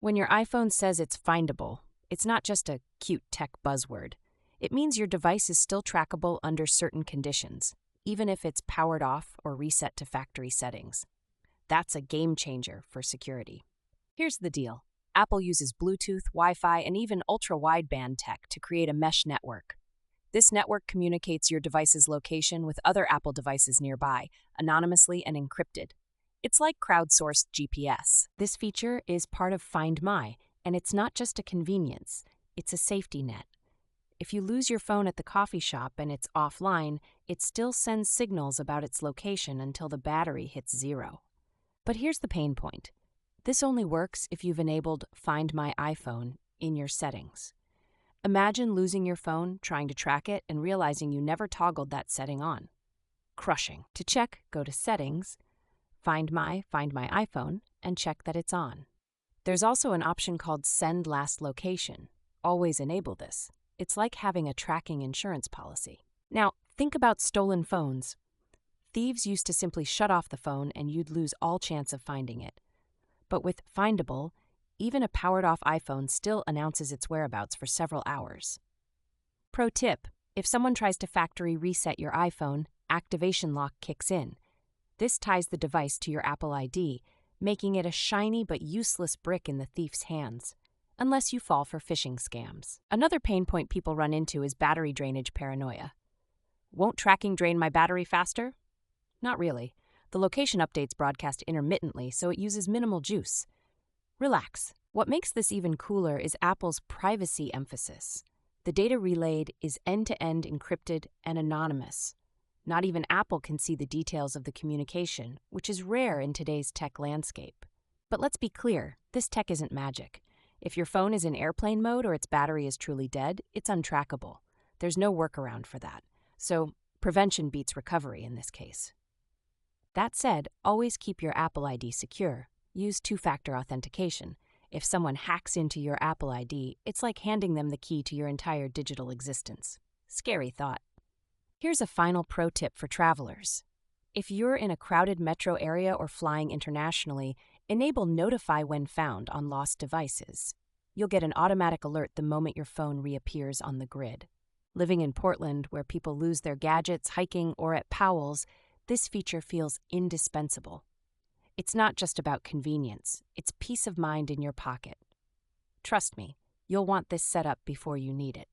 When your iPhone says it's findable, it's not just a cute tech buzzword. It means your device is still trackable under certain conditions, even if it's powered off or reset to factory settings. That's a game changer for security. Here's the deal. Apple uses Bluetooth, Wi-Fi, and even ultra-wideband tech to create a mesh network. This network communicates your device's location with other Apple devices nearby, anonymously and encrypted. It's like crowdsourced GPS. This feature is part of Find My, and it's not just a convenience, it's a safety net. If you lose your phone at the coffee shop and it's offline, it still sends signals about its location until the battery hits zero. But here's the pain point. This only works if you've enabled Find My iPhone in your settings. Imagine losing your phone, trying to track it, and realizing you never toggled that setting on. Crushing. To check, go to Settings, Find My iPhone, and check that it's on. There's also an option called Send Last Location. Always enable this. It's like having a tracking insurance policy. Now, think about stolen phones. Thieves used to simply shut off the phone and you'd lose all chance of finding it. But with Findable, even a powered-off iPhone still announces its whereabouts for several hours. Pro tip: if someone tries to factory reset your iPhone, activation lock kicks in. This ties the device to your Apple ID, making it a shiny but useless brick in the thief's hands, unless you fall for phishing scams. Another pain point people run into is battery drainage paranoia. Won't tracking drain my battery faster? Not really. The location updates broadcast intermittently, so it uses minimal juice. Relax. What makes this even cooler is Apple's privacy emphasis. The data relayed is end-to-end encrypted and anonymous. Not even Apple can see the details of the communication, which is rare in today's tech landscape. But let's be clear, this tech isn't magic. If your phone is in airplane mode or its battery is truly dead, it's untrackable. There's no workaround for that. So, prevention beats recovery in this case. That said, always keep your Apple ID secure. Use two-factor authentication. If someone hacks into your Apple ID, it's like handing them the key to your entire digital existence. Scary thought. Here's a final pro tip for travelers. If you're in a crowded metro area or flying internationally, enable Notify When Found on lost devices. You'll get an automatic alert the moment your phone reappears on the grid. Living in Portland, where people lose their gadgets hiking or at Powell's, this feature feels indispensable. It's not just about convenience, it's peace of mind in your pocket. Trust me, you'll want this set up before you need it.